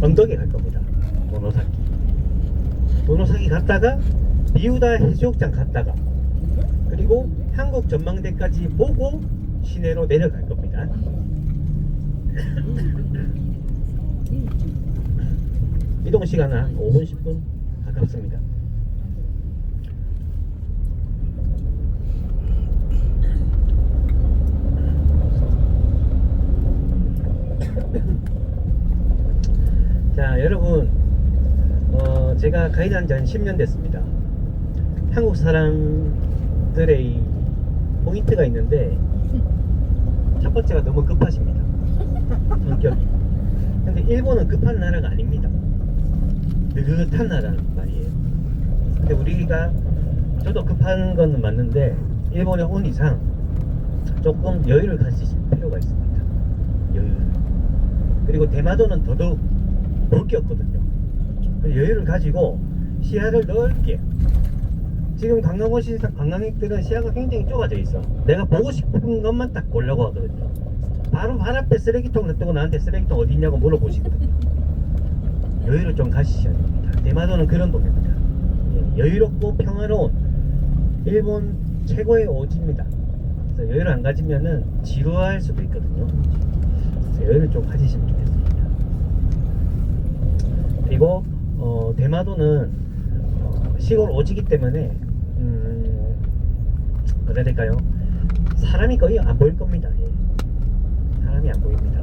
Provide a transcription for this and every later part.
언덕에 갈 겁니다. 도노사키. 도노사키 갔다가 미우다 해수욕장 갔다가 그리고 한국 전망대까지 보고 시내로 내려갈 겁니다. 이동 시간은 한 5분 10분 가깝습니다. 자, 여러분, 제가 가이드 한 지 한 10년 됐습니다. 한국 사람들의 포인트가 있는데 첫 번째가 너무 급하십니다. 성격이. 근데 일본은 급한 나라가 아닙니다. 느긋한 나라는 말이에요. 근데 우리가 저도 급한 건 맞는데 일본에 온 이상 조금 여유를 가지실 필요가 있습니다. 여유. 그리고 대마도는 더더욱 볼 게 없거든요. 여유를 가지고 시야를 넓게. 지금 관광객들은 시야가 굉장히 좁아져 있어. 내가 보고 싶은 것만 딱 보려고 하거든요. 바로 발 앞에 쓰레기통 놔두고 나한테 쓰레기통 어디 있냐고 물어보시거든요. 여유를 좀 가지셔야 됩니다. 대마도는 그런 동네입니다. 여유롭고 평화로운 일본 최고의 오지입니다. 그래서 여유를 안 가지면은 지루할 수도 있거든요. 그래서 여유를 좀 가지시면 좋겠습니다. 그리고 대마도는 시골 오지기 때문에 뭐라 해야 될까요? 사람이 거의 안 보일 겁니다. 사람이 안 보입니다.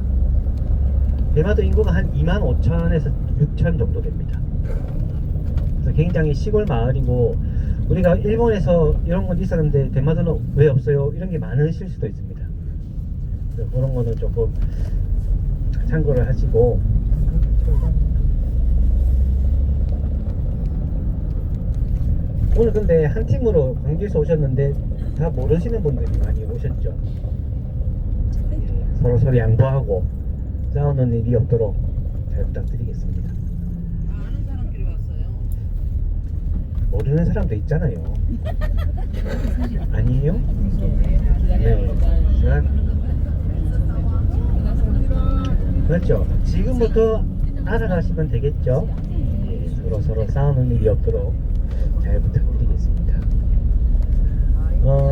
대마도 인구가 한 25,000에서 6,000 정도 됩니다. 그래서 굉장히 시골 마을이고 우리가 일본에서 이런 건 있었는데 대마도는 왜 없어요? 이런 게 많으실 수도 있습니다. 그래서 그런 거는 조금 참고를 하시고 오늘 근데 한 팀으로 광주에서 오셨는데 다 모르시는 분들이 많이 오셨죠. 서로 양보하고 싸우는 일이 없도록 잘 부탁드리겠습니다. 아는 사람끼리 왔어요. 모르는 사람도 있잖아요. 아니에요? 네. 그렇죠. 지금부터 알아가시면 되겠죠. 서로 싸우는 일이 없도록 잘 부탁드리겠습니다.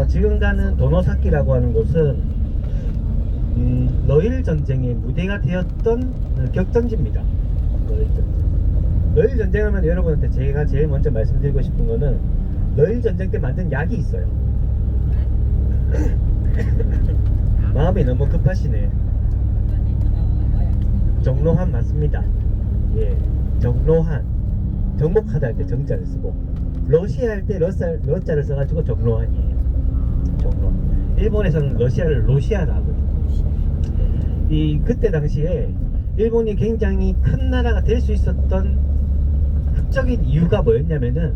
지금 가는 도노사키라고 하는 곳은 러일 전쟁의 무대가 되었던 격전지입니다. 러일 전쟁 하면 여러분한테 제가 제일 먼저 말씀드리고 싶은 거는 러일 전쟁 때 만든 약이 있어요. 마음이 너무 급하시네. 정로한 맞습니다. 예, 정로한. 정복하다 할 때 정자를 쓰고 러시아 할 때 러자를 써가지고 정로한이에요. 정로. 일본에서는 러시아를 로시아라 하거든요. 그때 당시에 일본이 굉장히 큰 나라가 될 수 있었던 흑적인 이유가 뭐였냐면은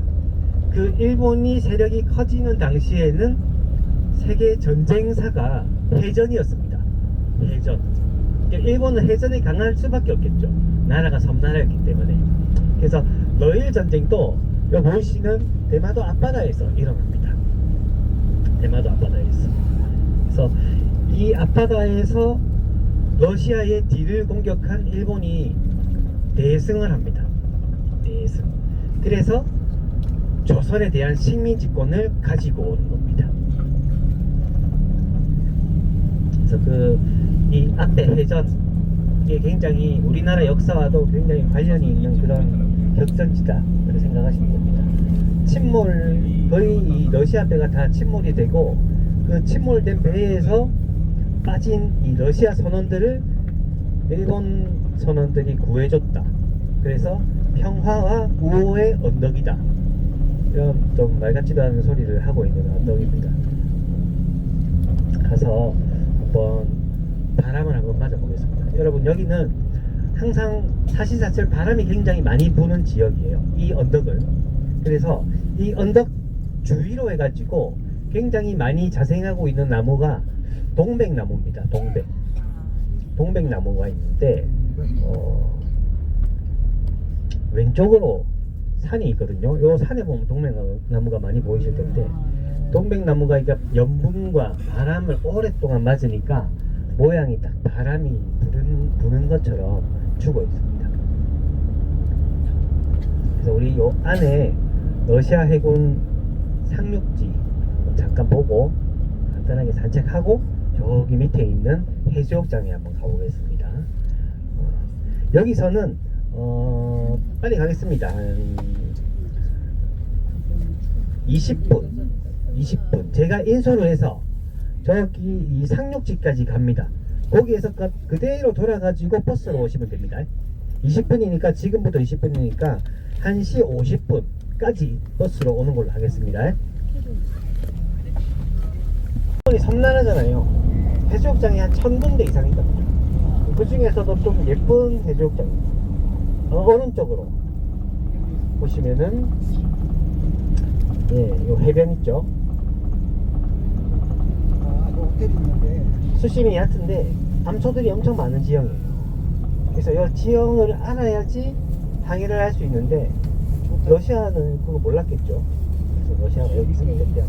그 일본이 세력이 커지는 당시에는 세계 전쟁사가 해전이었습니다. 해전. 그러니까 일본은 해전에 강할 수밖에 없겠죠. 나라가 섬나라였기 때문에. 그래서 러일 전쟁도 여기 보시는 대마도 앞바다에서 일어납니다. 대마도 앞바다에서. 그래서 이 앞바다에서 러시아의 뒤를 공격한 일본이 대승을 합니다. 대승. 그래서 조선에 대한 식민지권을 가지고 오는 겁니다. 그래서 이 앞에 해전 이게 굉장히 우리나라 역사와도 굉장히 관련이 있는 그런 격전지다 그렇게 생각하시면 됩니다. 침몰 거의 이 러시아 배가 다 침몰이 되고 그 침몰된 배에서 빠진 이 러시아 선원들을 일본 선원들이 구해줬다. 그래서 평화와 우호의 언덕이다. 이런 좀 말 같지도 않은 소리를 하고 있는 언덕입니다. 가서 한번 바람을 한번 맞아보겠습니다. 여러분 여기는 항상 사시사철 바람이 굉장히 많이 부는 지역이에요. 이 언덕은. 그래서 이 언덕 주위로 해가지고 굉장히 많이 자생하고 있는 나무가 동백나무입니다. 동백나무가 있는데 왼쪽으로 산이 있거든요. 요 산에 보면 동백나무가 많이 보이실 텐데 동백나무가 이제 연분과 바람을 오랫동안 맞으니까 모양이 딱 바람이 부는 것처럼 죽어 있습니다. 저희 요 안에 러시아 해군 상륙지 잠깐 보고 간단하게 산책하고 저기 밑에 있는 해수욕장에 한번 가보겠습니다. 여기서는 빨리 가겠습니다. 한 20분 제가 인솔을 해서 저기 이 상륙지까지 갑니다. 거기에서 그대로 돌아가지고 버스로 오시면 됩니다. 20분이니까 지금부터 20분이니까 1시 50분까지 버스로 오는 걸로 하겠습니다. 섬나라잖아요. 해수욕장이 한 1000군데 이상 있답니다. 그 중에서도 좀 예쁜 해수욕장입니다. 오른쪽으로 보시면은 요 해변 있죠. 호텔이 있는데 수심이 얕은데 암초들이 엄청 많은 지형이에요. 그래서 이 지형을 알아야지 항해를 할 수 있는데 러시아는 그거 몰랐겠죠. 그래서 러시아가 여기 있었겠죠.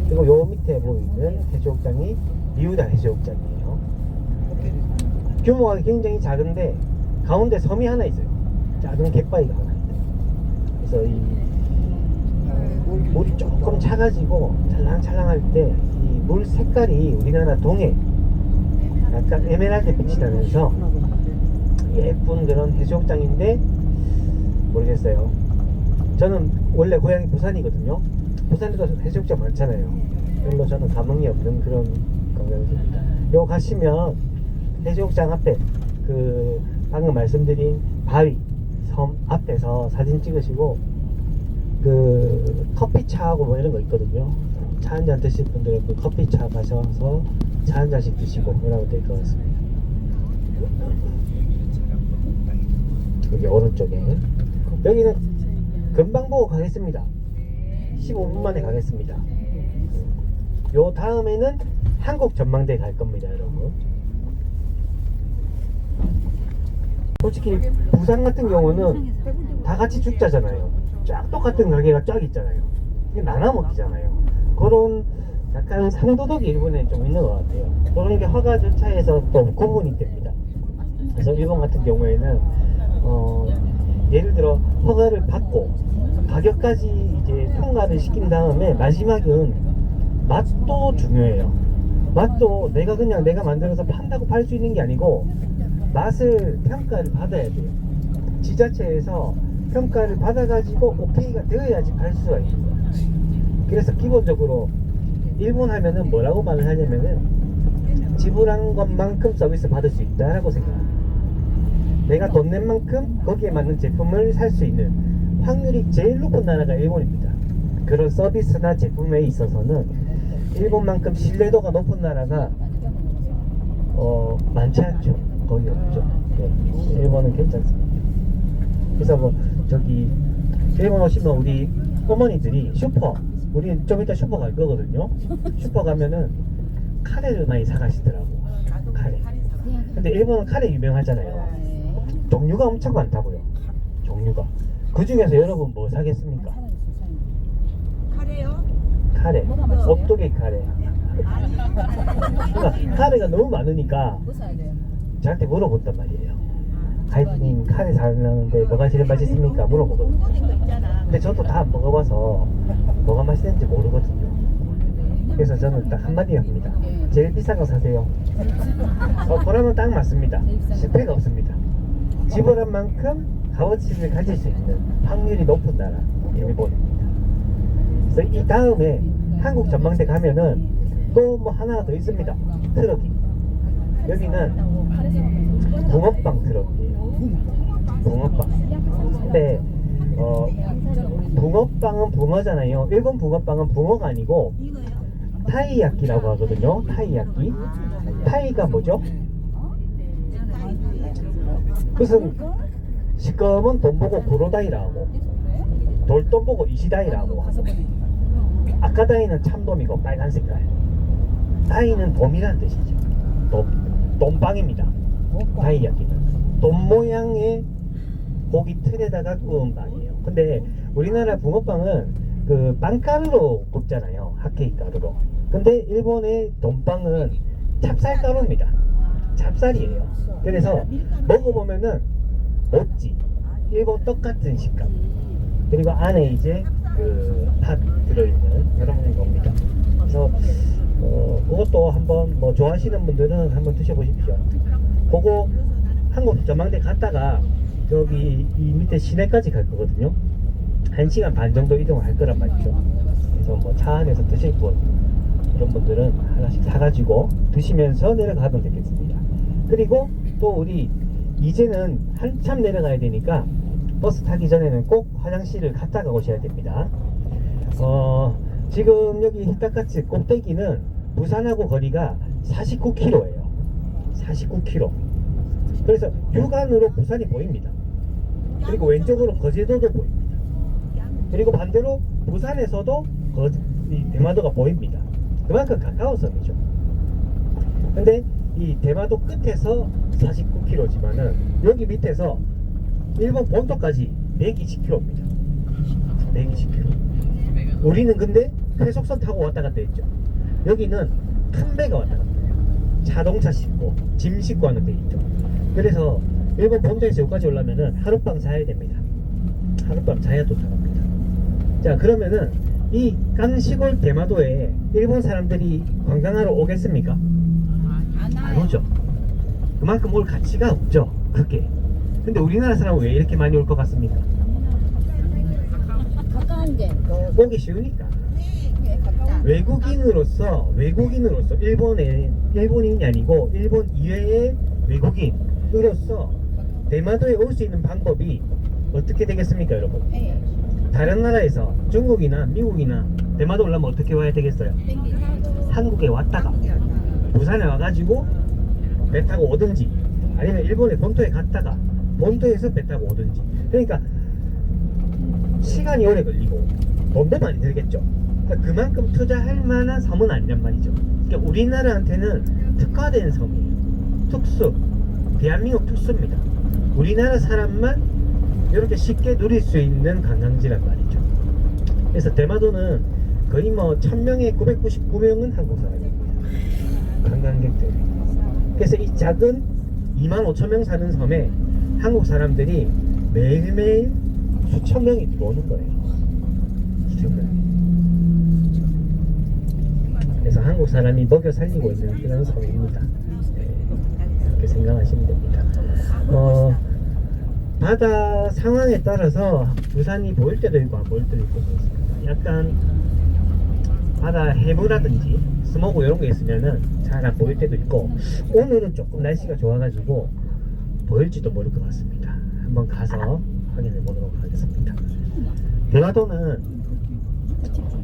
그리고 요 밑에 보이는 해수욕장이 리우다 해수욕장이에요. 호텔이 규모가 굉장히 작은데 가운데 섬이 하나 있어요. 작은 갯바위가 하나 있어요. 그래서 이 물이 조금 차가지고 찰랑찰랑할 때 이 물 색깔이 우리나라 동해 약간 에메랄드 빛이 나면서 예쁜 그런 해수욕장인데 모르겠어요. 저는 원래 고향이 부산이거든요. 부산에도 해수욕장 많잖아요. 별로 저는 감흥이 없는 그런 관광지입니다. 요 가시면 해수욕장 앞에 그 방금 말씀드린 바위 섬 앞에서 사진 찍으시고 그 커피차하고 뭐 이런 거 있거든요. 차 한잔 드실 분들은 그 커피차 가셔서 차 한 잔씩 드시고 그러면 될 것 같습니다. 여기 오른쪽에 여기는 금방 보고 가겠습니다. 15분 만에 가겠습니다. 요 다음에는 한국 전망대 갈 겁니다, 여러분. 솔직히 부산 같은 경우는 다 같이 죽자잖아요. 쫙 똑같은 가게가 쫙 있잖아요. 이게 나눠 먹기잖아요. 그런 약간 상도덕이 일본에 좀 있는 것 같아요. 그런 게 허가 절차에서 또 구분이 됩니다. 그래서 일본 같은 경우에는 예를 들어 허가를 받고 가격까지 이제 통과를 시킨 다음에 마지막은 맛도 중요해요. 맛도 내가 만들어서 판다고 팔 수 있는 게 아니고 맛을 평가를 받아야 돼요. 지자체에서 평가를 받아가지고 오케이가 되어야지 팔 수가 있는 거야. 그래서 기본적으로 일본 하면은 뭐라고 말을 하냐면은 지불한 것만큼 서비스 받을 수 있다라고 생각합니다. 내가 돈 낸 만큼 거기에 맞는 제품을 살 수 있는 확률이 제일 높은 나라가 일본입니다. 그런 서비스나 제품에 있어서는 일본만큼 신뢰도가 높은 나라가 많지 않죠. 거의 없죠. 네, 일본은 괜찮습니다. 그래서 뭐 저기 일본 오시면 우리 어머니들이 슈퍼, 우리 좀 이따 슈퍼 갈 거거든요. 슈퍼 가면은 카레를 많이 사가시더라고. 카레. 근데 일본은 카레 유명하잖아요. 종류가 엄청 많다고요. 종류가. 그 중에서 여러분 뭐 사겠습니까? 카레요? 카레. 오뚜기 카레. 그러니까 카레가 너무 많으니까 저한테 물어봤단 말이에요. 가이드님 카레 사는데 뭐가 제일 맛있습니까? 물어보거든요. 근데 저도 다 먹어봐서 뭐가 맛있는지 모르거든요. 그래서 저는 딱 한마디 합니다. 제일 비싼 거 사세요. 그러면 딱 맞습니다. 실패가 없습니다. 지불한 만큼 값어치를 가질 수 있는 확률이 높은 나라 일본입니다. 그래서 이 다음에 한국 전망대 가면은 또 뭐 하나 더 있습니다. 트럭이. 여기는 붕어빵 트럭이에요. 붕어빵. 근데 붕어빵은 붕어잖아요. 일본 붕어빵은 붕어가 아니고 타이야끼라고 하거든요. 타이야끼. 타이가 뭐죠? 무슨 시꺼먼 돈 보고 구로다이라고, 돌돈 보고 이시다이라고 하고, 아까다이는 참돔이고 빨간 색깔, 다이는 돔이라는 뜻이죠. 돔빵입니다. 타이야끼는 돔 모양의 고기 틀에다가 구운 빵이에요. 근데 우리나라 붕어빵은 그 빵가루로 굽잖아요. 핫케이크 가루로. 근데 일본의 돔빵은 찹쌀가루입니다. 찹쌀이에요. 그래서 먹어보면은 멋지 일본 떡 같은 식감. 그리고 안에 이제 팥 들어있는 그런 겁니다. 그래서 그것도 한번 뭐 좋아하시는 분들은 한번 드셔보십시오. 그거 한국 전망대 갔다가 저기 이 밑에 시내까지 갈 거거든요. 1시간 반 정도 이동할 거란 말이죠. 그래서 뭐 차 안에서 드실 분 이런 분들은 하나씩 사가지고 드시면서 내려가면 되겠습니다. 그리고 또 우리 이제는 한참 내려가야 되니까 버스 타기 전에는 꼭 화장실을 갔다가 오셔야 됩니다. 지금 여기 히타카츠 꼭대기는 부산하고 거리가 49km예요. 49km. 그래서 육안으로 부산이 보입니다. 그리고 왼쪽으로 거제도도 보입니다. 그리고 반대로 부산에서도 이 대마도가 보입니다. 그만큼 가까운 섬이죠. 근데 이 대마도 끝에서 49km지만은 여기 밑에서 일본 본토까지 120km입니다. 120km. 우리는 근데 회속선 타고 왔다 갔다 했죠. 여기는 큰 배가 왔다 갔다 해요. 자동차 싣고 짐 싣고 하는 데 있죠. 그래서 일본 본토에서 여기까지 오려면은 하룻밤 자야 됩니다. 하룻밤 자야 도착합니다. 자, 그러면은 이 깡시골 대마도에 일본 사람들이 관광하러 오겠습니까? 안 오죠. 그만큼 올 가치가 없죠. 그게. 근데 우리나라 사람은 왜 이렇게 많이 올 것 같습니까? 가까운 게. 오기 쉬우니까. 외국인으로서 일본인이 아니고 일본 이외의 외국인으로서 대마도에 올 수 있는 방법이 어떻게 되겠습니까, 여러분? 다른 나라에서 중국이나 미국이나 대마도 오려면 어떻게 와야 되겠어요? 한국에 왔다가 부산에 와가지고 배 타고 오든지 아니면 일본의 본토에 갔다가 본토에서 배 타고 오든지. 그러니까 시간이 오래 걸리고 돈도 많이 들겠죠. 그러니까 그만큼 투자할 만한 섬은 아니란 말이죠. 그러니까 우리나라한테는 특화된 섬이에요. 특수. 대한민국 특수입니다. 우리나라 사람만 이렇게 쉽게 누릴 수 있는 관광지란 말이죠. 그래서 대마도는 거의 뭐 1000명에 999명은 한국 사람입니다. 관광객들. 그래서 이 작은 25,000명 사는 섬에 한국 사람들이 매일매일 수천 명이 들어오는 거예요. 수천 명. 그래서 한국 사람이 먹여 살리고 있는 그런 섬입니다. 네, 그렇게 생각하시면 됩니다. 바다 상황에 따라서 부산이 보일 때도 있고 안 보일 때도 있고 그렇습니다. 약간 바다 해무라든지 스모그 이런 게 있으면은 잘 안 보일 때도 있고, 오늘은 조금 날씨가 좋아가지고 보일지도 모를 것 같습니다. 한번 가서 확인해 보도록 하겠습니다. 대마도는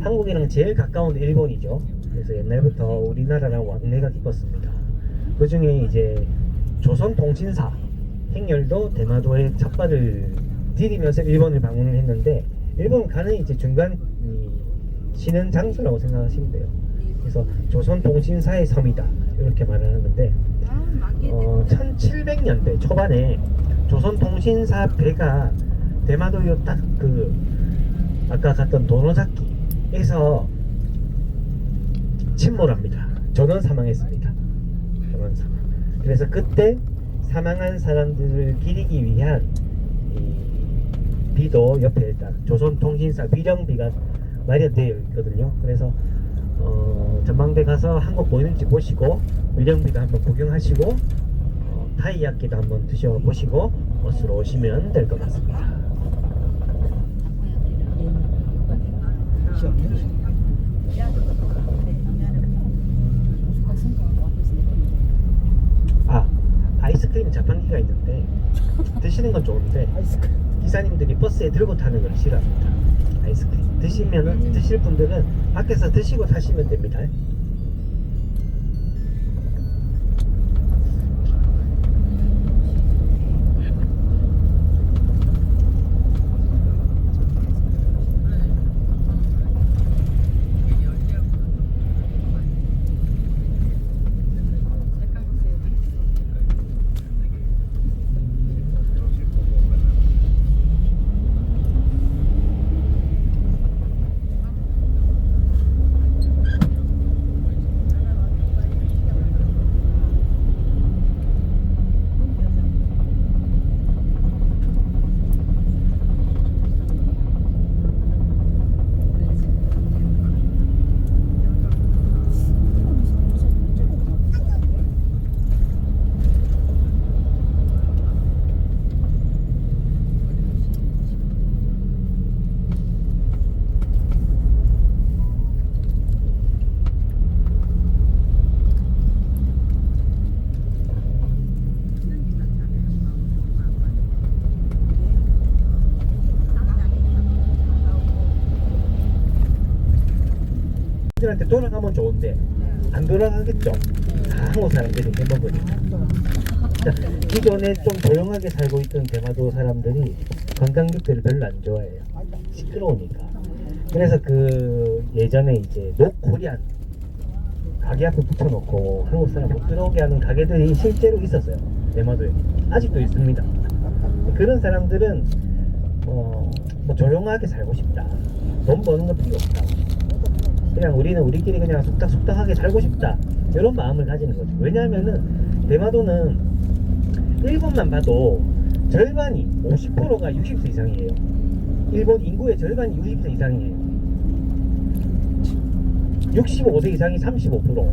한국이랑 제일 가까운 일본이죠. 그래서 옛날부터 우리나라랑 왕래가 깊었습니다. 그 중에 이제 조선통신사 행렬도 대마도에 첫발을 디디면서 일본을 방문을 했는데, 일본 가는 이제 중간 쉬는 장소라고 생각하시면 돼요. 그래서 조선통신사의 섬이다 이렇게 말하는데, 1700년대 초반에 조선통신사 배가 대마도요 딱 아까 갔던 도노자키에서 침몰합니다. 전원 사망했습니다. 전원 사망. 그래서 그때 사망한 사람들을 기리기 위한 이 비도 옆에 일단 조선통신사 위령비가 마련되어 있거든요. 그래서 전망대 가서 한국 보이는지 보시고 위령비도 한번 구경하시고 타이야끼도 한번 드셔보시고 버스로 오시면 될 것 같습니다. 아이스크림 자판기가 있는데 드시는 건 좋은데 기사님들이 버스에 들고 타는 걸 싫어합니다. 아이스크림 드실 분들은 밖에서 드시고 타시면 됩니다. 자기들한테 돌아가면 좋은데 안 돌아가겠죠. 다 한국 사람들이 해먹으니까. 자, 기존에 좀 조용하게 살고 있던 대마도 사람들이 관광객들을 별로 안 좋아해요. 시끄러우니까. 그래서 그 예전에 이제 노코리안 가게 앞에 붙여놓고 한국 사람 못 들어오게 하는 가게들이 실제로 있었어요. 대마도에 아직도 있습니다. 그런 사람들은 뭐 조용하게 살고 싶다. 돈 버는 거 필요 없다. 그냥 우리는 우리끼리 그냥 속닥속닥하게 살고 싶다. 이런 마음을 가지는 거죠. 왜냐하면은 대마도는 일본만 봐도 절반이 50%가 60세 이상이에요. 일본 인구의 절반이 60세 이상이에요. 65세 이상이 35%.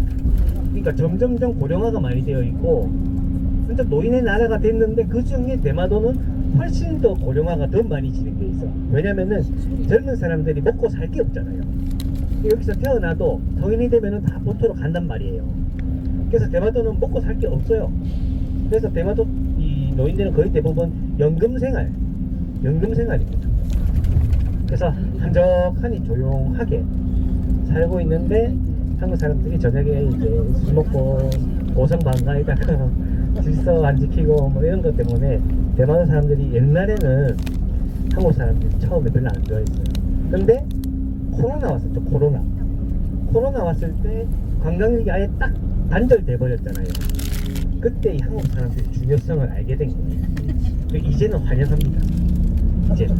그러니까 점점점 고령화가 많이 되어 있고 진짜 노인의 나라가 됐는데 그 중에 대마도는 훨씬 더 고령화가 더 많이 진행돼 있어. 왜냐면은 젊은 사람들이 먹고 살 게 없잖아요. 여기서 태어나도 성인이 되면은 다 본토로 간단 말이에요. 그래서 대마도는 먹고 살 게 없어요. 그래서 대마도 이 노인들은 거의 대부분 연금생활입니다. 그래서 한적하니 조용하게 살고 있는데 한국 사람들이 저녁에 이제 술 먹고 고성방가에다가 질서 안 지키고 뭐 이런 것 때문에 대마도 사람들이 옛날에는 한국 사람들이 처음에 별로 안 좋아했어요. 근데 코로나 왔었죠. 코로나 왔을 때 관광객이 아예 딱 단절돼 버렸잖아요. 그때 이 한국 사람들이 중요성을 알게 된 거예요. 이제는 환영합니다. 이제는.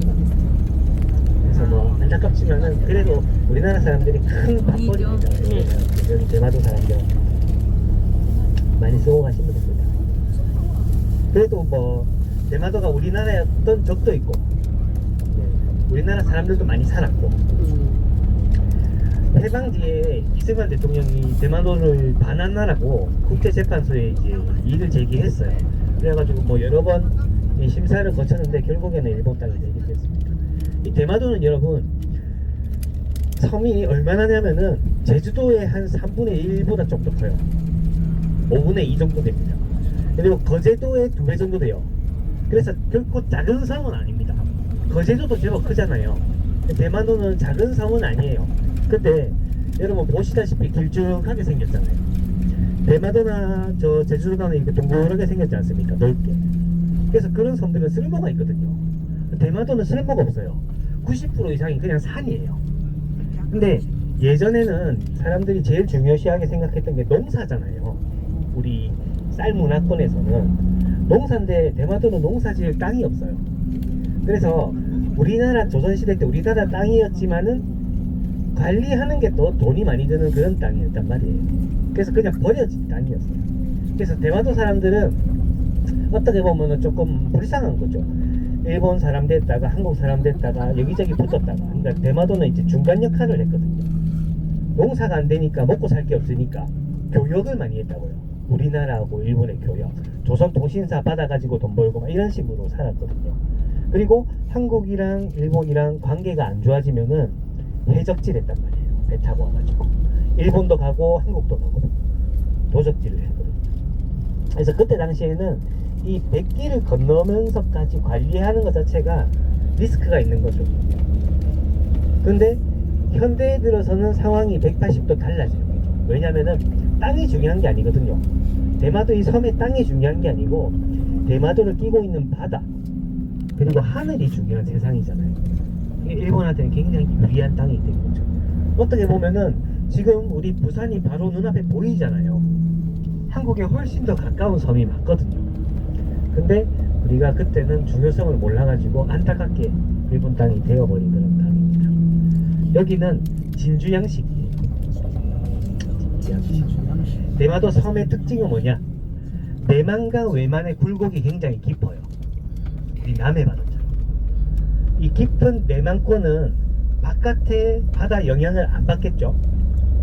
그래서 뭐 안타깝지만은 그래도 우리나라 사람들이 큰 밥벌이입니다. 여기 대마도 사람들 많이 쓰고 가시면 됩니다. 그래도 뭐 대마도가 우리나라였던 적도 있고, 네, 우리나라 사람들도 많이 살았고, 해방 뒤에 이승만 대통령이 대마도를 반환하라고 국제재판소에 이제 이의를 제기했어요. 그래가지고 뭐 여러 번 심사를 거쳤는데 결국에는 일본 땅이 되게 됐습니다. 이 대마도는 여러분 섬이 얼마나 냐면은 제주도의 한 3분의 1보다 조금 커요. 5분의 2 정도 됩니다. 그리고 거제도의 2배 정도 돼요. 그래서 결코 작은 섬은 아닙니다. 거제도도 제법 크잖아요. 대마도는 작은 섬은 아니에요. 근데 여러분 보시다시피 길쭉하게 생겼잖아요. 대마도나 저 제주도는 이렇게 동그랗게 생겼지 않습니까? 넓게. 그래서 그런 섬들은 쓸모가 있거든요. 대마도는 쓸모가 없어요. 90% 이상이 그냥 산이에요. 근데 예전에는 사람들이 제일 중요시하게 생각했던 게 농사잖아요. 우리 쌀 문화권에서는 농사인데 대마도는 농사 지을 땅이 없어요. 그래서 우리나라 조선시대 때 우리나라 땅이었지만은 관리하는 게 또 돈이 많이 드는 그런 땅이었단 말이에요. 그래서 그냥 버려진 땅이었어요. 그래서 대마도 사람들은 어떻게 보면은 조금 불쌍한 거죠. 일본 사람 됐다가 한국 사람 됐다가 여기저기 붙었다가. 그러니까 대마도는 이제 중간 역할을 했거든요. 농사가 안 되니까 먹고 살 게 없으니까 교역을 많이 했다고요. 우리나라하고 일본의 교역. 조선통신사 받아가지고 돈 벌고 막 이런 식으로 살았거든요. 그리고 한국이랑 일본이랑 관계가 안 좋아지면은 해적질 했단 말이에요. 배 타고 와가지고 일본도 가고 한국도 가고 도적질을 했거든요. 그래서 그때 당시에는 이 백기를 건너면서까지 관리하는 것 자체가 리스크가 있는 거죠. 근데 현대에 들어서는 상황이 180도 달라져요. 왜냐면은 땅이 중요한 게 아니거든요. 대마도 이 섬의 땅이 중요한 게 아니고 대마도를 끼고 있는 바다 그리고 하늘이 중요한 세상이잖아요. 일본한테는 굉장히 유리한 땅이 된 거죠. 어떻게 보면은 지금 우리 부산이 바로 눈앞에 보이잖아요. 한국에 훨씬 더 가까운 섬이 맞거든요. 근데 우리가 그때는 중요성을 몰라가지고 안타깝게 일본 땅이 되어버린 그런 땅입니다. 여기는 진주양식이에요. 진주양식. 대마도 섬의 특징은 뭐냐? 내만과 외만의 굴곡이 굉장히 깊어요. 우리 남해 바다처럼. 이 깊은 내만권은 바깥의 바다 영향을 안 받겠죠.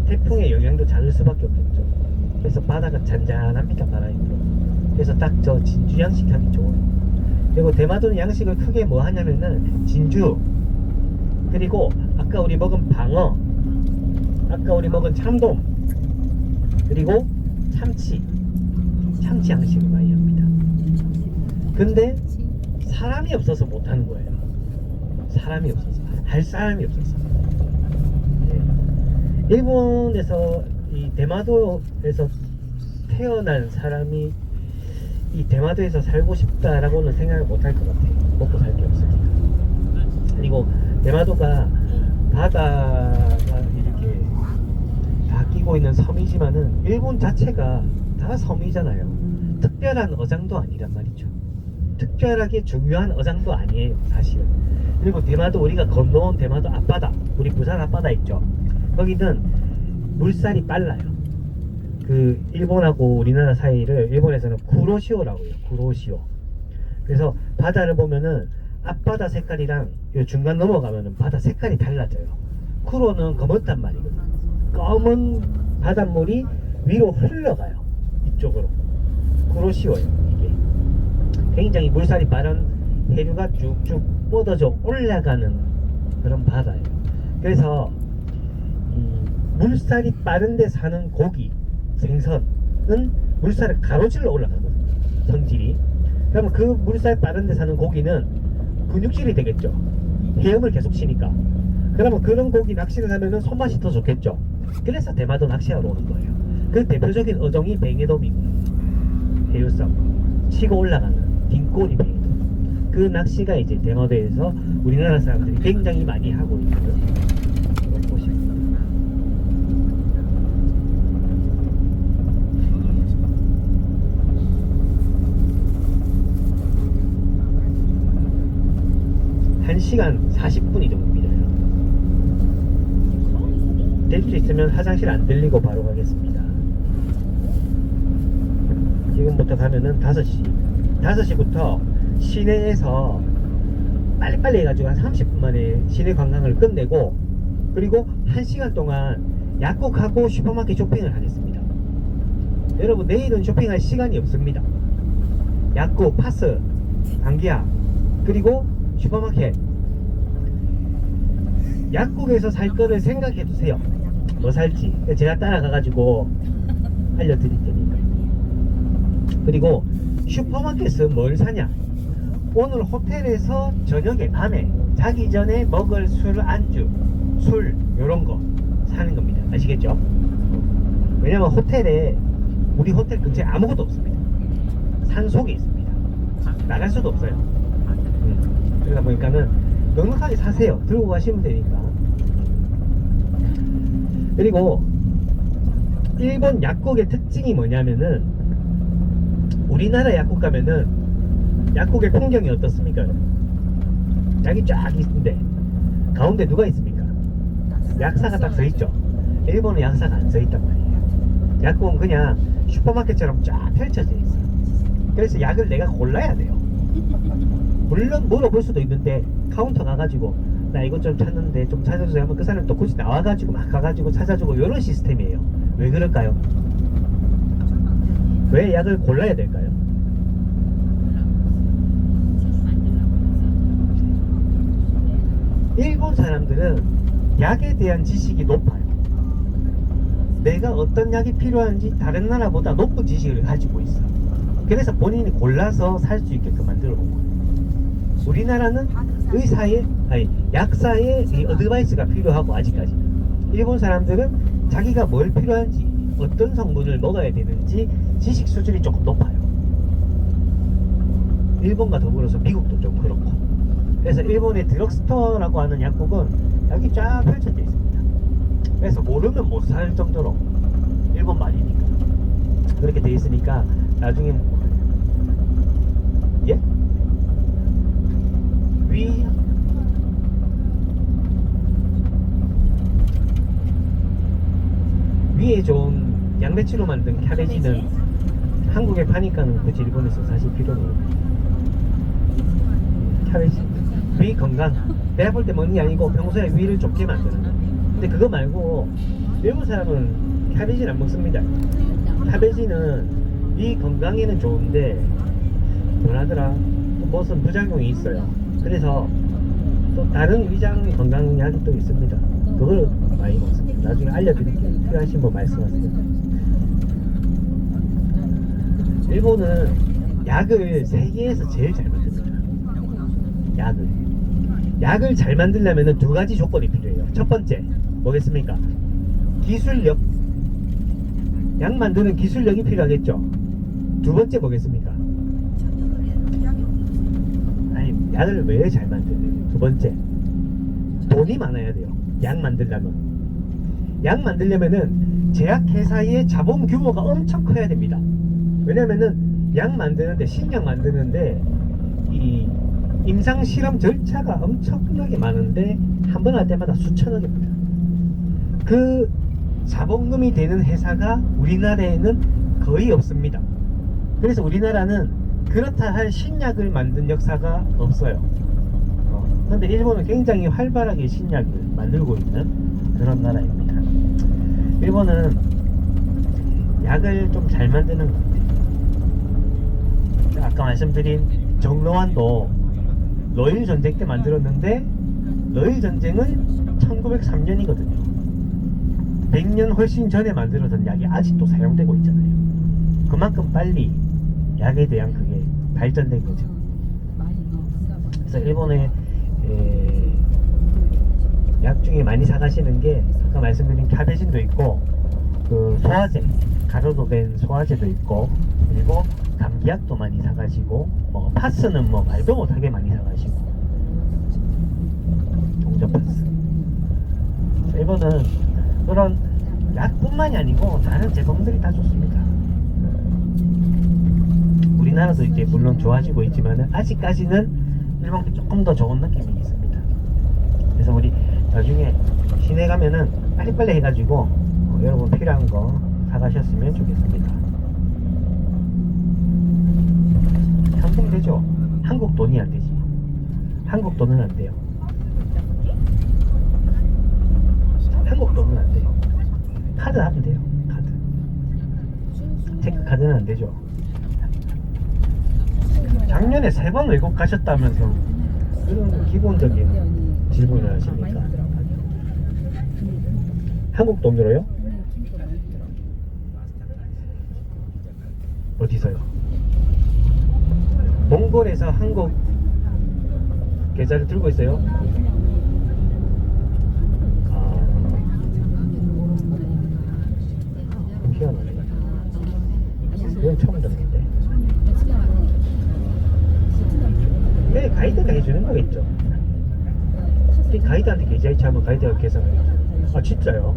태풍의 영향도 작을 수밖에 없겠죠. 그래서 바다가 잔잔합니다. 바람이 불어. 그래서 딱 저 진주 양식 하기 좋아요. 그리고 대마도는 양식을 크게 뭐 하냐면은 진주 그리고 아까 우리 먹은 방어 아까 우리 먹은 참돔 그리고 참치 양식을 많이 합니다. 근데 사람이 없어서 못하는 거예요. 사람이 없어서 할 사람이 없어서. 네. 일본에서 이 대마도에서 태어난 사람이 이 대마도에서 살고 싶다라고는 생각을 못 할 것 같아요. 먹고 살 게 없으니까. 그리고 대마도가 바다가 이렇게 다 끼고 있는 섬이지만은 일본 자체가 다 섬이잖아요. 특별한 어장도 아니란 말이죠. 특별하게 중요한 어장도 아니에요, 사실은. 그리고 대마도, 우리가 건너온 대마도 앞바다, 우리 부산 앞바다 있죠. 거기는 물살이 빨라요. 그 일본하고 우리나라 사이를 일본에서는 구로시오라고 해요. 구로시오. 그래서 바다를 보면은 앞바다 색깔이랑 요 중간 넘어가면은 바다 색깔이 달라져요. 쿠로는 검었단 말이거든요. 검은 바닷물이 위로 흘러가요. 이쪽으로. 구로시오예요, 이게. 굉장히 물살이 빠른 해류가 쭉쭉 뻗어져 올라가는 그런 바다예요. 그래서 물살이 빠른데 사는 고기, 생선은 물살을 가로질러 올라가거든요. 성질이. 그러면 그 물살 빠른데 사는 고기는 근육질이 되겠죠. 헤엄을 계속 치니까. 그러면 그런 고기 낚시를 하면은 손맛이 더 좋겠죠. 그래서 대마도 낚시하러 오는 거예요. 그 대표적인 어종이 뱅에돔이고, 해유성 치고 올라가는 긴꼬리 뱅에돔. 그 낚시가 이제 대마도에서 우리나라 사람들이 굉장히 많이 하고 있는 그런 곳입니다. 한 시간 40분이 정도입니다. 될 수 있으면 화장실 안 들리고 바로 가겠습니다. 지금부터 가면은 5시. 5시부터 시내에서 빨리빨리 해가지고 한 30분 만에 시내 관광을 끝내고, 그리고 1시간 동안 약국하고 슈퍼마켓 쇼핑을 하겠습니다. 여러분, 내일은 쇼핑할 시간이 없습니다. 약국, 파스, 감기약, 그리고 슈퍼마켓. 약국에서 살 거를 생각해 두세요. 뭐 살지. 제가 따라가가지고 알려드릴 테니까. 그리고 슈퍼마켓은 뭘 사냐? 오늘 호텔에서 저녁에, 밤에 자기 전에 먹을 술, 안주, 술 요런 거 사는 겁니다. 아시겠죠? 왜냐면 호텔에, 우리 호텔 근처에 아무것도 없습니다. 산 속에 있습니다. 나갈 수도 없어요. 그러다 보니까는 넉넉하게 사세요. 들고 가시면 되니까. 그리고 일본 약국의 특징이 뭐냐면은, 우리나라 약국 가면은 약국의 풍경이 어떻습니까? 약이 쫙 있는데 가운데 누가 있습니까? 약사가 딱 서있죠. 일본은 약사가 안 서있단 말이에요. 약국은 그냥 슈퍼마켓처럼 쫙 펼쳐져 있어요. 그래서 약을 내가 골라야 돼요. 물론 물어볼 수도 있는데, 카운터 가가지고 나 이것 좀 찾는데 좀 찾아주세요 하면 그 사람 또 굳이 나와가지고 막 가가지고 찾아주고, 이런 시스템이에요. 왜 그럴까요? 왜 약을 골라야 될까요? 일본 사람들은 약에 대한 지식이 높아요. 내가 어떤 약이 필요한지 다른 나라보다 높은 지식을 가지고 있어. 그래서 본인이 골라서 살 수 있게끔 만들어 놓은 거예요. 우리나라는 약사의 이 어드바이스가 필요하고, 아직까지는. 일본 사람들은 자기가 뭘 필요한지, 어떤 성분을 먹어야 되는지 지식 수준이 조금 높아요. 일본과 더불어서 미국도 좀 그렇고. 그래서 일본의 드럭스토어라고 하는 약국은 약이 쫙 펼쳐져 있습니다. 그래서 모르면 못 살 정도로, 일본 말이니까 그렇게 돼 있으니까 나중에, 예? 위에 좋은 양배추로 만든 캐베지는 한국에 파니까는 굳이 일본에서 사실 필요는 없어요. 캐베지, 위 건강, 내가 볼 때 먹는 게 아니고 평소에 위를 좋게 만드는 거. 근데 그거 말고 일본 사람은 캐베지는 안 먹습니다. 캐베지는 위 건강에는 좋은데 뭐라더라, 또 무슨 부작용이 있어요. 그래서 또 다른 위장 건강약이 또 있습니다. 그걸 많이 먹습니다. 나중에 알려드릴게요. 필요하신 분 말씀하세요. 일본은 약을 세계에서 제일 잘 만듭니다. 약을 잘 만들려면 두 가지 조건이 필요해요. 첫 번째 뭐겠습니까? 기술력, 약 만드는 기술력이 필요하겠죠. 두 번째 뭐겠습니까? 아니, 약을 왜 잘 만드는? 두 번째, 돈이 많아야 돼요. 약 만들려면. 약 만들려면은 제약회사의 자본 규모가 엄청 커야 됩니다. 왜냐면은 약 만드는데, 신약 만드는데 이 임상 실험 절차가 엄청나게 많은데 한 번 할 때마다 수천억입니다. 그 자본금이 되는 회사가 우리나라에는 거의 없습니다. 그래서 우리나라는 그렇다 할 신약을 만든 역사가 없어요. 그런데 일본은 굉장히 활발하게 신약을 만들고 있는 그런 나라입니다. 일본은 약을 좀 잘 만드는 것 같아요. 아까 말씀드린 정로환도 러일 전쟁 때 만들었는데, 러일 전쟁은 1903년이거든요. 100년 훨씬 전에 만들어진 약이 아직도 사용되고 있잖아요. 그만큼 빨리 약에 대한 그게 발전된 거죠. 그래서 일본의 약 중에 많이 사가시는 게 아까 말씀드린 캬베진도 있고, 그 소화제, 가루로 된 소화제도 있고, 그리고 감기약도 많이 사가시고, 파스는 뭐 말도 못하게 많이 사가시고, 동전 파스. 일본은 그런 약뿐만이 아니고 다른 제품들이 다 좋습니다. 우리나라도 이제 물론 좋아지고 있지만은 아직까지는 일본이 조금 더 좋은 느낌이 있습니다. 그래서 우리 나중에 시내 가면은 빨리빨리 해가지고 여러분 필요한 거 사가셨으면 좋겠습니다. 현금 되죠? 한국 돈이 안 되지. 한국 돈은 안 돼요. 한국 돈은 안 돼요. 카드 하면 돼요. 카드. 체크 카드는 안 되죠. 작년에 3번 외국 가셨다면서 그런 기본적인 질문을 하십니까? 한국 돈 들어요? 어디서요? 몽골에서 한국 계좌를 들고 있어요? 희한하네. 그건 처음 듣는데. 네, 가이드가 해주는 거겠죠. 가이드한테 계좌이체하면 가이드가 계산을 해요. 아, 진짜요?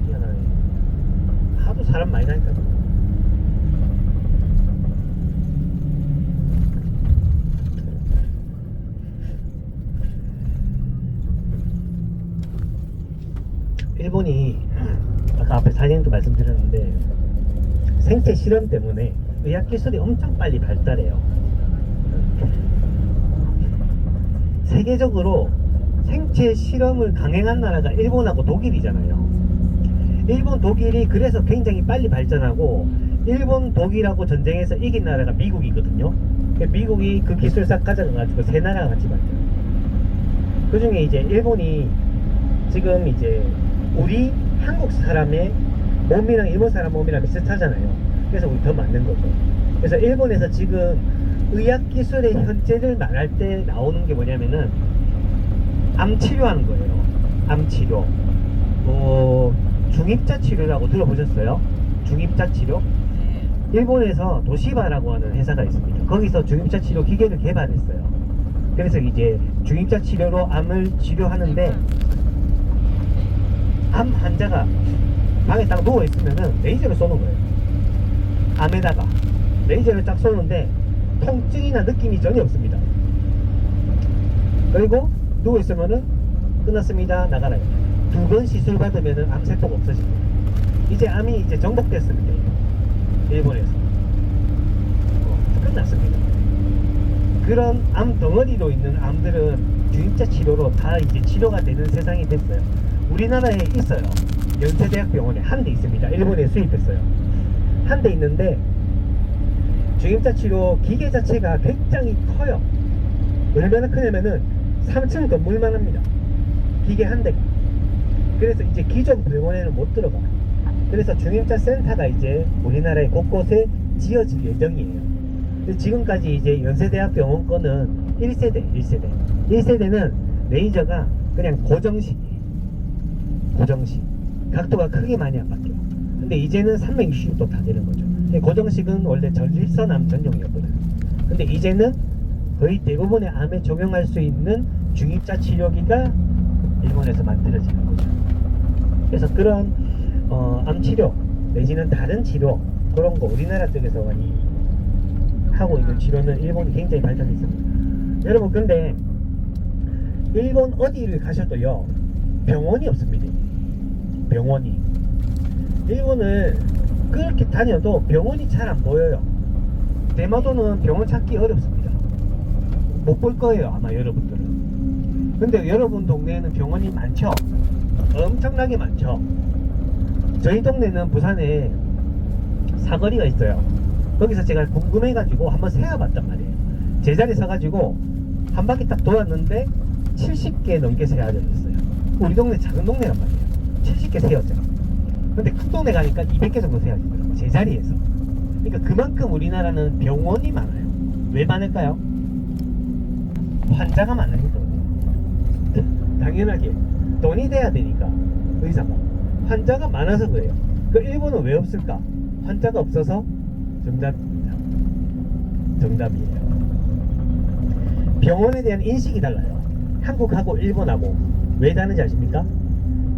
희한하네. 하도 사람 많이 나니까. 일본이 아까 앞에 사진도 말씀드렸는데 생체 실험 때문에 의학 기술이 엄청 빨리 발달해요. 세계적으로 생체 실험을 강행한 나라가 일본하고 독일이잖아요. 일본, 독일이 그래서 굉장히 빨리 발전하고, 일본, 독일하고 전쟁에서 이긴 나라가 미국이거든요. 미국이 그 기술 싹 가져가가지고 세 나라가 같이 발전. 그 중에 이제 일본이 지금 이제 우리 한국 사람의 몸이랑 일본 사람 몸이랑 비슷하잖아요. 그래서 우리 더 맞는 거죠. 그래서 일본에서 지금 의학 기술의 현재를 말할 때 나오는 게 뭐냐면은 암 치료하는 거예요. 암 치료. 중입자 치료라고 들어보셨어요? 중입자 치료? 일본에서 도시바라고 하는 회사가 있습니다. 거기서 중입자 치료 기계를 개발했어요. 그래서 이제 중입자 치료로 암을 치료하는데, 암 환자가 방에 딱 누워있으면은 레이저를 쏘는 거예요. 암에다가 레이저를 딱 쏘는데 통증이나 느낌이 전혀 없습니다. 그리고 누워있으면은 끝났습니다, 나가라요. 2번 시술 받으면은 암세포가 없어집니다. 이제 암이 이제 정복됐습니다. 일본에서 끝났습니다. 그런 암 덩어리로 있는 암들은 중입자 치료로 다 이제 치료가 되는 세상이 됐어요. 우리나라에 있어요. 연세대학병원에 한 대 있습니다. 일본에 수입했어요. 한 대 있는데 중입자 치료 기계 자체가 굉장히 커요. 얼마나 크냐면은 3층 건물만 합니다. 기계 한 대가. 그래서 이제 기존 병원에는 못 들어가. 그래서 중입자 센터가 이제 우리나라에 곳곳에 지어질 예정이에요. 근데 지금까지 이제 연세대학병원 거는 1세대. 1세대는 레이저가 그냥 고정식이에요. 고정식. 각도가 크게 많이 안 바뀌어. 근데 이제는 360도 다 되는 거죠. 근데 고정식은 원래 전립선암 전용이었거든. 근데 이제는 거의 대부분의 암에 적용할 수 있는 중입자 치료기가 일본에서 만들어지는 거죠. 그래서 그런 암 치료 내지는 다른 치료 그런 거 우리나라 쪽에서 많이 하고 있는 치료는 일본이 굉장히 발전했습니다. 여러분 근데 일본 어디를 가셔도요 병원이 없습니다. 병원이 일본을 그렇게 다녀도 병원이 잘 안 보여요. 대마도는 병원 찾기 어렵습니다. 못 볼 거예요 아마 여러분들은. 근데 여러분 동네에는 병원이 많죠. 엄청나게 많죠. 저희 동네는 부산에 사거리가 있어요. 거기서 제가 궁금해가지고 한번 세어봤단 말이에요. 제자리 서가지고 한 바퀴 딱 돌았는데 70개 넘게 세어졌어요. 우리 동네 작은 동네란 말이에요. 70개 세었죠. 근데 큰 동네 가니까 200개 정도 세어지더라고요. 제자리에서. 그러니까 그만큼 우리나라는 병원이 많아요. 왜 많을까요? 환자가 많으니까. 당연하게 돈이 돼야 되니까 의사가. 환자가 많아서 그래요. 그 일본은 왜 없을까? 환자가 없어서 정답입니다. 정답이에요. 병원에 대한 인식이 달라요. 한국하고 일본하고 왜 다른지 아십니까?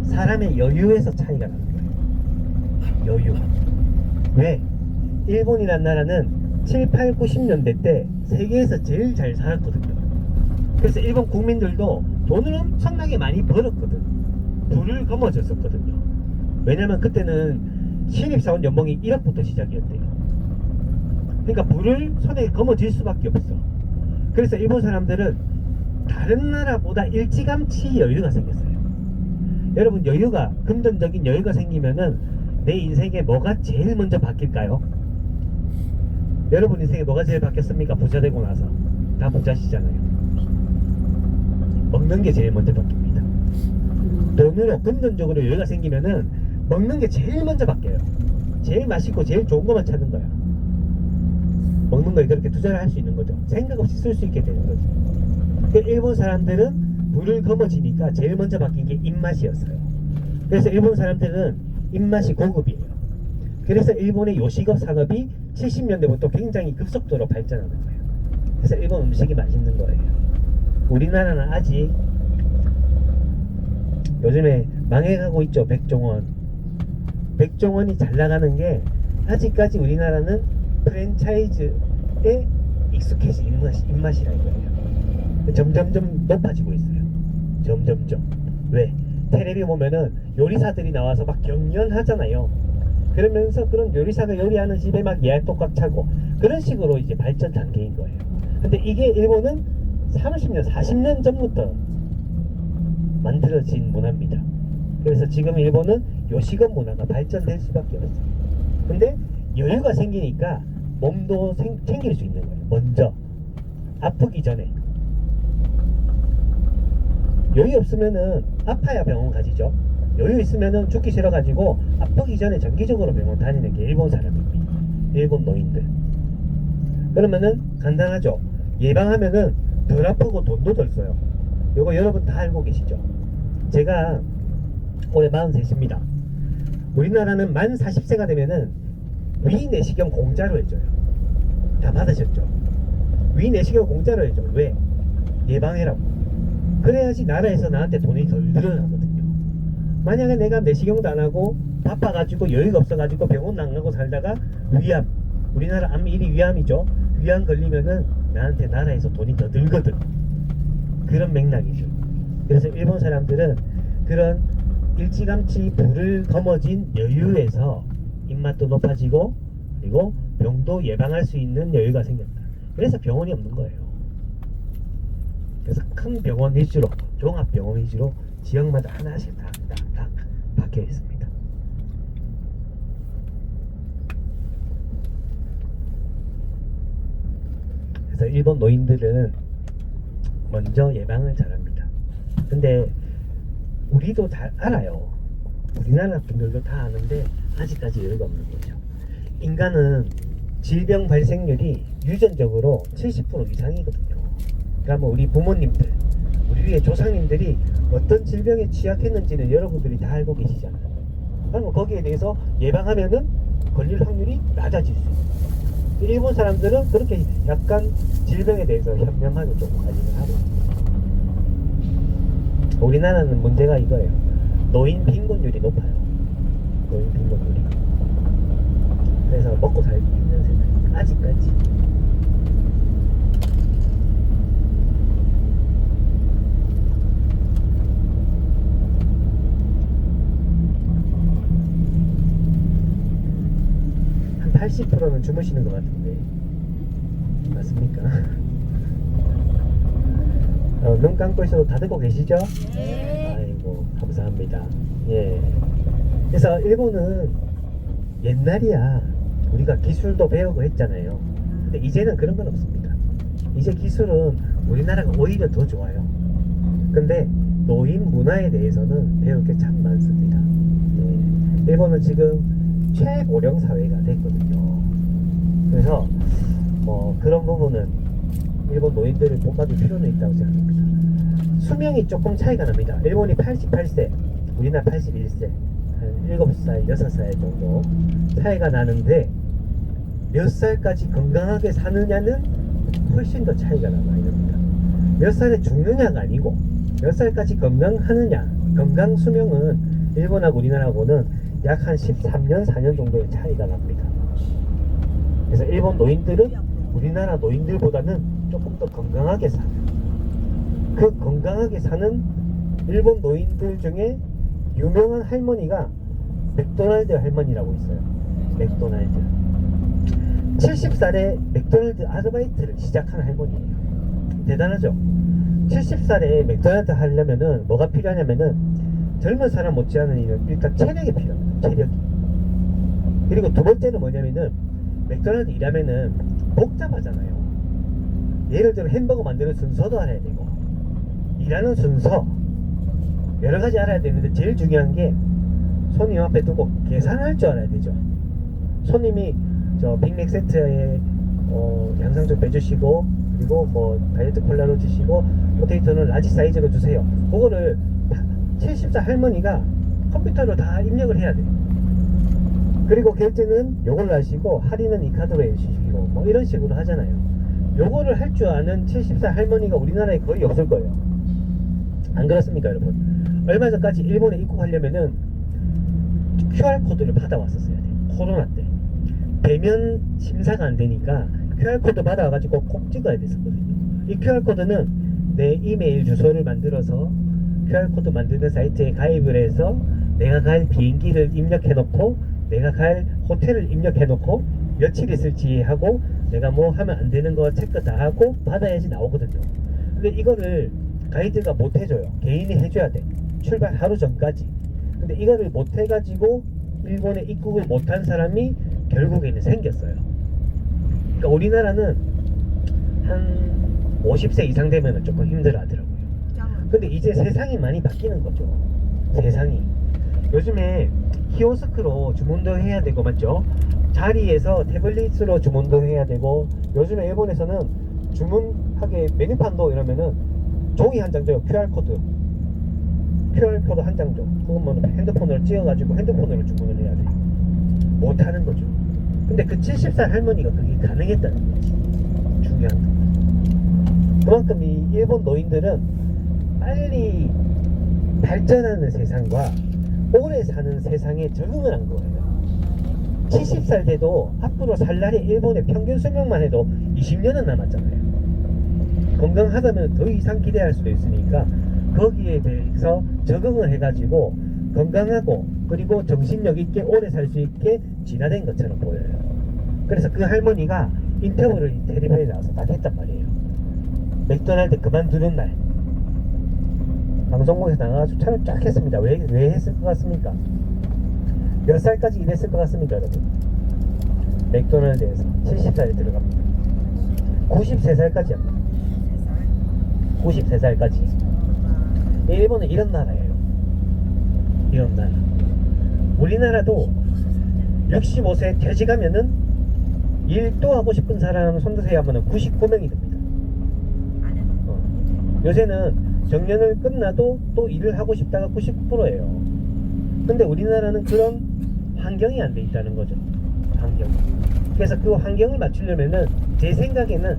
사람의 여유에서 차이가 나는 거예요. 여유. 왜? 일본이란 나라는 7, 8, 90년대 때 세계에서 제일 잘 살았거든요. 그래서 일본 국민들도 돈을 엄청나게 많이 벌었거든. 불을 거머쥐었었거든요. 왜냐면 그때는 신입사원 연봉이 1억부터 시작이었대요. 그러니까 불을 손에 거머쥘 수밖에 없어. 그래서 일본 사람들은 다른 나라보다 일찌감치 여유가 생겼어요. 여러분 여유가 금전적인 여유가 생기면은 내 인생에 뭐가 제일 먼저 바뀔까요? 여러분 인생에 뭐가 제일 바뀌었습니까? 부자 되고 나서 다 부자시잖아요. 먹는 게 제일 먼저 바뀝니다. 돈으로 금전적으로 여유가 생기면은 먹는 게 제일 먼저 바뀌어요. 제일 맛있고 제일 좋은 것만 찾는 거야. 먹는 거에 그렇게 투자를 할 수 있는 거죠. 생각 없이 쓸 수 있게 되는 거죠. 그 일본 사람들은 불을 거머쥐니까 제일 먼저 바뀐 게 입맛이었어요. 그래서 일본 사람들은 입맛이 고급이에요. 그래서 일본의 요식업 산업이 70년대부터 굉장히 급속도로 발전하는 거예요. 그래서 일본 음식이 맛있는 거예요. 우리나라는 아직 요즘에 망해가고 있죠. 백종원. 백종원이 잘 나가는 게 아직까지 우리나라는 프랜차이즈에 익숙해진 입맛이라 이거예요. 점점점 높아지고 있어요. 점점점. 왜? 텔레비 보면은 요리사들이 나와서 막 경연하잖아요. 그러면서 그런 요리사가 요리하는 집에 막 예약도 꽉 차고 그런 식으로 이제 발전 단계인 거예요. 근데 이게 일본은 30년, 40년 전부터 만들어진 문화입니다. 그래서 지금 일본은 요식업 문화가 발전될 수밖에 없어요. 근데 여유가 생기니까 몸도 챙길 수 있는 거예요. 먼저 아프기 전에. 여유 없으면은 아파야 병원 가지죠. 여유 있으면은 죽기 싫어가지고 아프기 전에 정기적으로 병원 다니는 게 일본 사람입니다. 일본 노인들. 그러면은 간단하죠. 예방하면은 덜 아프고 돈도 덜 써요. 요거 여러분 다 알고 계시죠? 제가 올해 43입니다. 우리나라는 만 40세가 되면은 위 내시경 공짜로 해줘요. 다 받으셨죠? 위 내시경 공짜로 해줘. 왜? 예방해라고. 그래야지 나라에서 나한테 돈이 덜 들어가거든요. 만약에 내가 내시경도 안 하고 바빠가지고 여유가 없어가지고 병원 안 가고 살다가 위암, 우리나라 암 1위 위암이죠. 위암 걸리면은 나한테 나라에서 돈이 더 들거든. 그런 맥락이죠. 그래서 일본 사람들은 그런 일찌감치 불을 거머쥔 여유에서 입맛도 높아지고 그리고 병도 예방할 수 있는 여유가 생겼다. 그래서 병원이 없는 거예요. 그래서 큰 병원 위주로 종합병원 위주로 지역마다 하나씩 다 박혀 있습니다. 그래서 일본 노인들은 먼저 예방을 잘합니다. 근데 우리도 잘 알아요. 우리나라 분들도 다 아는데 아직까지 여유가 없는 거죠. 인간은 질병 발생률이 유전적으로 70% 이상이거든요. 그러면 우리 부모님들 우리의 조상님들이 어떤 질병에 취약했는지는 여러분들이 다 알고 계시잖아요. 그럼 거기에 대해서 예방하면은 걸릴 확률이 낮아질 수 있어요. 일본 사람들은 그렇게 약간 질병에 대해서 현명하게 좀 관리를 하고 있어요. 우리나라는 문제가 이거예요. 노인 빈곤율이 높아요. 노인 빈곤율이. 그래서 먹고 살기 힘든 세상 아직까지. 한 80%는 주무시는 것 같은데 맞습니까? 눈 감고 있어도 다 듣고 계시죠? 네. 아이고 감사합니다. 예. 그래서 일본은 옛날이야 우리가 기술도 배우고 했잖아요. 근데 이제는 그런 건 없습니다. 이제 기술은 우리나라가 오히려 더 좋아요. 근데 노인 문화에 대해서는 배울 게 참 많습니다. 예. 일본은 지금 최고령 사회가 됐거든요. 그래서 그런 부분은 일본 노인들을 본받을 필요는 있다고 생각합니다. 수명이 조금 차이가 납니다. 일본이 88세, 우리나라 81세, 한 7살, 6살 정도 차이가 나는데 몇 살까지 건강하게 사느냐는 훨씬 더 차이가 많이 납니다. 몇 살에 죽느냐가 아니고 몇 살까지 건강하느냐, 건강 수명은 일본하고 우리나라하고는 약 한 13년, 4년 정도의 차이가 납니다. 그래서 일본 노인들은 우리나라 노인들보다는 조금 더 건강하게 사는, 그 건강하게 사는 일본 노인들 중에 유명한 할머니가 맥도날드 할머니라고 있어요. 맥도날드. 70살에 맥도날드 아르바이트를 시작한 할머니예요. 대단하죠? 70살에 맥도날드 하려면은 뭐가 필요하냐면은 젊은 사람 못지않은 일단 체력이 필요합니다. 체력이. 그리고 두 번째는 뭐냐면은 맥도날드 일하면은 복잡하잖아요. 예를 들어 햄버거 만드는 순서도 알아야 되고 일하는 순서 여러 가지 알아야 되는데 제일 중요한 게 손님 앞에 두고 계산할 줄 알아야 되죠. 손님이 저 빅맥 세트에 양상 좀 빼주시고 그리고 뭐 다이어트 콜라로 주시고 포테이토는 라지 사이즈로 주세요. 그거를 70살 할머니가 컴퓨터로 다 입력을 해야 돼. 그리고 결제는 요걸로 하시고 할인은 이 카드로 해주시고 뭐 이런 식으로 하잖아요. 요거를 할 줄 아는 70살 할머니가 우리나라에 거의 없을 거예요. 안 그렇습니까 여러분? 얼마 전까지 일본에 입국하려면은 QR코드를 받아왔었어야 돼. 코로나 때 대면 심사가 안 되니까 QR코드 받아와가지고 꼭 찍어야 됐었거든요. 이 QR코드는 내 이메일 주소를 만들어서 QR코드 만드는 사이트에 가입을 해서 내가 갈 비행기를 입력해 놓고 내가 갈 호텔을 입력해 놓고 며칠 있을지 하고 내가 뭐 하면 안 되는 거 체크 다 하고 받아야지 나오거든요. 근데 이거를 가이드가 못 해줘요. 개인이 해줘야 돼. 출발 하루 전까지. 근데 이거를 못 해가지고 일본에 입국을 못한 사람이 결국에는 생겼어요. 그러니까 우리나라는 한 50세 이상 되면 조금 힘들어 하더라고요. 근데 이제 세상이 많이 바뀌는 거죠. 세상이. 요즘에 키오스크로 주문도 해야 되고 맞죠? 자리에서 태블릿으로 주문도 해야 되고 요즘에 일본에서는 주문하게 메뉴판도 이러면은 종이 한 장 줘요. QR코드 한 장 줘. 그거는 핸드폰으로 찍어가지고 핸드폰으로 주문을 해야 돼. 못하는 거죠. 근데 그 70살 할머니가 그게 가능했다는 거지. 중요한 거. 그만큼 이 일본 노인들은 빨리 발전하는 세상과 오래 사는 세상에 적응을 한 거예요. 70살 돼도 앞으로 살 날이 일본의 평균 수명만 해도 20년은 남았잖아요. 건강하다면 더 이상 기대할 수도 있으니까 거기에 대해서 적응을 해가지고 건강하고 그리고 정신력 있게 오래 살 수 있게 진화된 것처럼 보여요. 그래서 그 할머니가 인터뷰를 텔레비전에 나와서 딱 했단 말이에요. 맥도날드 그만두는 날 방송국에서 나가가지고 촬영 쫙 했습니다. 왜 했을 것 같습니까? 몇 살까지 일했을 것 같습니까 여러분? 맥도날드에서 70살에 들어갑니다. 93살까지 합니다. 93살까지. 일본은 이런 나라예요. 이런 나라. 우리나라도 65세 퇴직하면은 일도 하고 싶은 사람 손드세요 하면은 99명이 됩니다. 요새는 정년을 끝나도 또 일을 하고 싶다가 99%예요. 근데 우리나라는 그런 환경이 안 돼 있다는 거죠. 환경. 그래서 그 환경을 맞추려면은 제 생각에는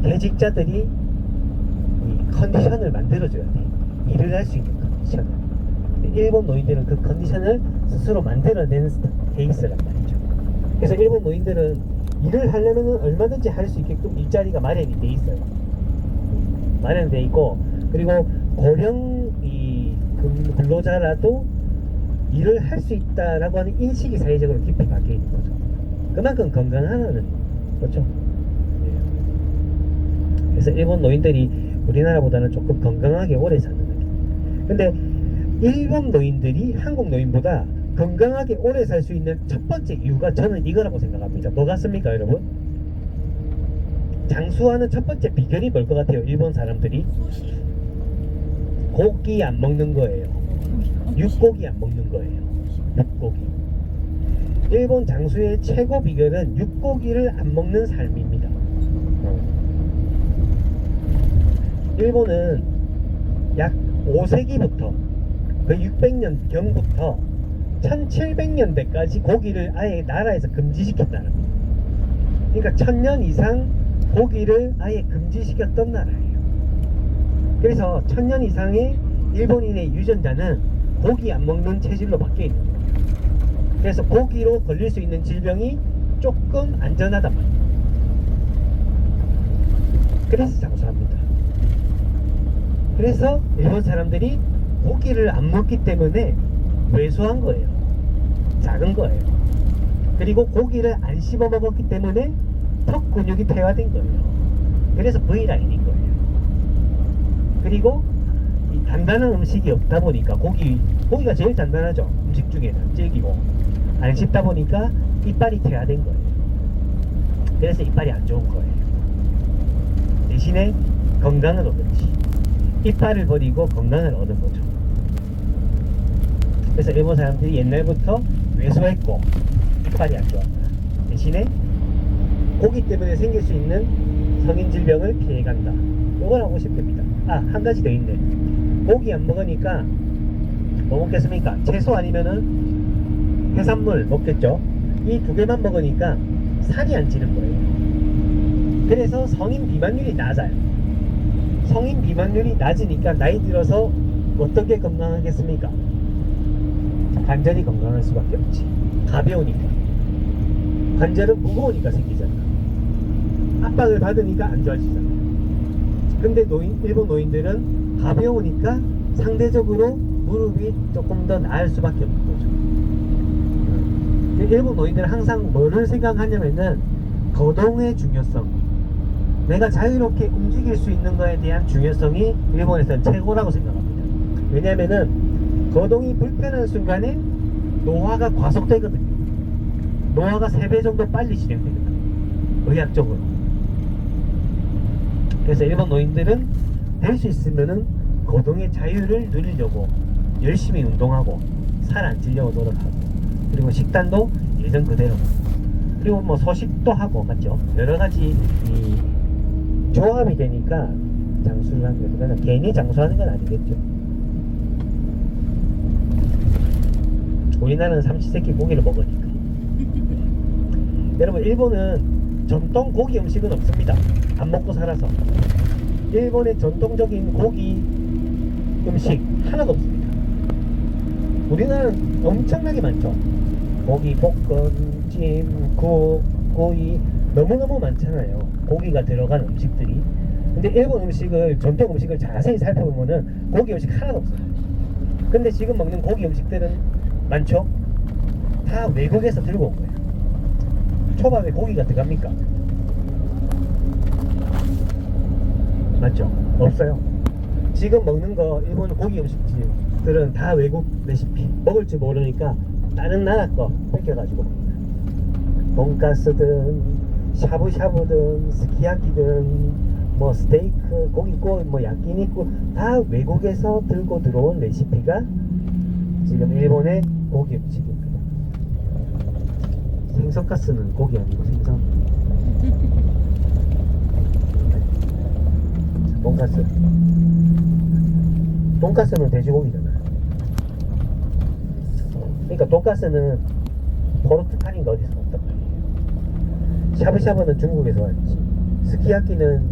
대직자들이 이 컨디션을 만들어줘야 돼. 일을 할 수 있는 컨디션을. 일본 노인들은 그 컨디션을 스스로 만들어낸 케이스란 말이죠. 그래서 일본 노인들은 일을 하려면 얼마든지 할 수 있게끔 일자리가 마련이 돼 있어요. 마련돼 있고, 그리고 고령 이 근로자라도 일을 할 수 있다라고 하는 인식이 사회적으로 깊이 박혀 있는 거죠. 그만큼 건강하다는 거죠. 예. 그래서 일본 노인들이 우리나라보다는 조금 건강하게 오래 사는 거예요. 근데 일본 노인들이 한국 노인보다 건강하게 오래 살 수 있는 첫 번째 이유가 저는 이거라고 생각합니다. 뭐 같습니까, 여러분? 장수하는 첫 번째 비결이 뭘 것 같아요? 일본 사람들이 고기 안 먹는 거예요. 육고기 안 먹는 거예요. 육고기. 일본 장수의 최고 비결은 육고기를 안 먹는 삶입니다. 일본은 약 5세기부터 그 600년 경부터 1700년대까지 고기를 아예 나라에서 금지시킨 나라입니다. 그러니까 1000년 이상 고기를 아예 금지시켰던 나라예요. 그래서 1000년 이상의 일본인의 유전자는 고기 안 먹는 체질로 바뀌어 있는 거예요. 그래서 고기로 걸릴 수 있는 질병이 조금 안전하단 말이에요. 그래서 장수합니다. 그래서 일본 사람들이 고기를 안 먹기 때문에 왜소한 거예요. 작은 거예요. 그리고 고기를 안 씹어 먹었기 때문에 턱 근육이 퇴화된 거예요. 그래서 V라인인 거예요. 그리고 이 단단한 음식이 없다 보니까 고기가 제일 단단하죠. 음식 중에는 질기고 안 씹다 보니까 이빨이 퇴화된 거예요. 그래서 이빨이 안 좋은 거예요. 대신에 건강을 얻었지. 이빨을 버리고 건강을 얻은 거죠. 그래서 일본 사람들이 옛날부터 왜소했고 이빨이 안 좋았다. 대신에 고기 때문에 생길 수 있는 성인 질병을 피해간다. 요걸 하고 싶습니다. 한 가지 더 있네. 고기 안 먹으니까 뭐 먹겠습니까? 채소 아니면은 해산물 먹겠죠. 이 두 개만 먹으니까 살이 안 찌는 거예요. 그래서 성인 비만율이 낮아요. 성인 비만율이 낮으니까 나이 들어서 어떻게 건강하겠습니까? 관절이 건강할 수밖에 없지. 가벼우니까. 관절은 무거우니까 생기잖아. 압박을 받으니까 안 좋아지잖아. 근데 일본 노인들은 가벼우니까 상대적으로 무릎이 조금 더 나을 수밖에 없는 거죠. 일본 노인들은 항상 뭐를 생각하냐면은 거동의 중요성, 내가 자유롭게 움직일 수 있는 거에 대한 중요성이 일본에서는 최고라고 생각합니다. 왜냐면은 거동이 불편한 순간에 노화가 과속되거든요. 노화가 3배 정도 빨리 진행됩니다. 의학적으로. 그래서 일본 노인들은 될 수 있으면은 거동의 자유를 누리려고 열심히 운동하고 살 안 찌려고 노력하고, 그리고 식단도 예전 그대로, 그리고 뭐 소식도 하고, 맞죠? 여러 가지 이 조합이 되니까 장수를 하는 거보다는 괜히 장수하는 건 아니겠죠. 우리나라는 삼시세끼 고기를 먹으니까. 여러분, 일본은 전통 고기 음식은 없습니다. 안 먹고 살아서. 일본의 전통적인 고기 음식 하나도 없습니다. 우리나라는 엄청나게 많죠. 고기 볶음, 찜, 구이 너무너무 많잖아요. 고기가 들어간 음식들이. 근데 일본 음식을, 전통 음식을 자세히 살펴보면은 고기 음식 하나도 없어요. 근데 지금 먹는 고기 음식들은 많죠? 다 외국에서 들고 온 거예요. 초밥에 고기가 들어갑니까? 맞죠? 없어요. 지금 먹는 거 일본 고기 음식들은 다 외국 레시피. 먹을 줄 모르니까 다른 나라 거 뺏겨가지고 먹습니다. 돈가스든 샤브샤브든 스키야키든 뭐 스테이크, 고기구이, 뭐 야끼니쿠 다 외국에서 들고 들어온 레시피가 지금 일본의 고기 음식입니다. 생선가스는 고기 아니고 생선. 돈가스. 돈가스는 돼지고기잖아요. 그러니까 돈가스는 포르투갈인가 어디서 왔단 말이에요. 샤브샤브는 중국에서 왔지. 스키야키는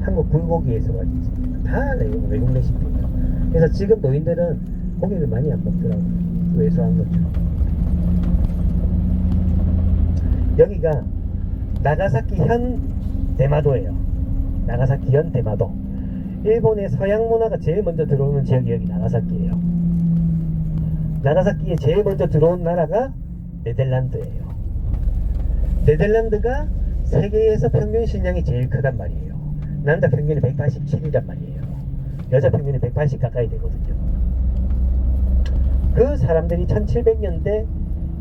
한국 불고기에서 왔지. 다 외국 레시피예요. 그래서 지금 노인들은 고기를 많이 안 먹더라고요. 왜소한 거죠. 여기가 나가사키 현 대마도예요. 나가사키 현 대마도. 일본의 서양 문화가 제일 먼저 들어오는 지역이 여기 나가사키예요. 나가사키에 제일 먼저 들어온 나라가 네덜란드예요. 네덜란드가 세계에서 평균 신장이 제일 크단 말이에요. 남자 평균이 187이란 말이에요. 여자 평균이 180 가까이 되거든요. 그 사람들이 1700년대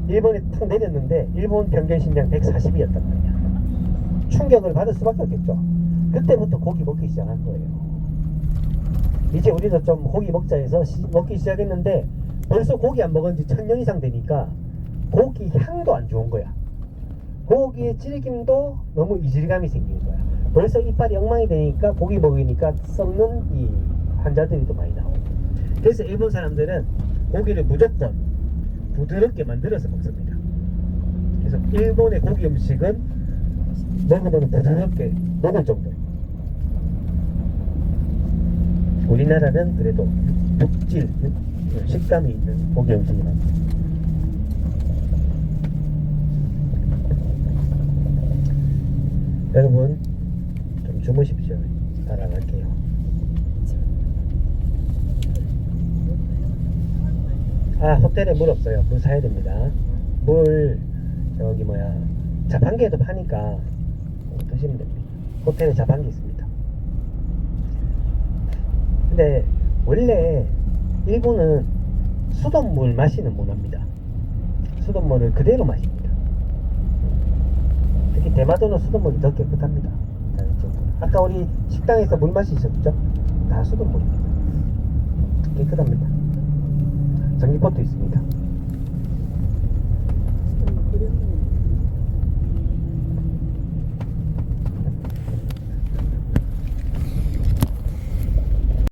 일본에 탁 내렸는데 일본 평균 신장 140이었단 말이야. 충격을 받을 수밖에 없겠죠. 그때부터 고기 먹기 시작한 거예요. 이제 우리도 좀 고기 먹자 해서 먹기 시작했는데 벌써 고기 안 먹은 지 1000년 이상 되니까 고기 향도 안 좋은 거야. 고기의 질김도 너무 이질감이 생기는 거야. 벌써 이빨이 엉망이 되니까 고기 먹으니까 썩는 이 환자들이 또 많이 나오고. 그래서 일본 사람들은 고기를 무조건 부드럽게 만들어서 먹습니다. 그래서 일본의 고기 음식은 먹으면 부드럽게 먹을 정도. 우리나라는 그래도 육질, 식감이 있는 고기 음식이 많습니다. 여러분 좀 주무십시오. 따라갈게요. 아, 호텔에 물 없어요. 물 사야 됩니다. 물 저기 뭐야 자판기에도 파니까 드시면 됩니다. 호텔에 자판기 있습니다. 근데 원래 일본은 수돗물 마시는 문화입니다. 수돗물을 그대로 마십니다. 특히 대마도는 수돗물이 더 깨끗합니다. 아까 우리 식당에서 물 마시셨죠? 다 수돗물입니다. 깨끗합니다. 전기포트 있습니다.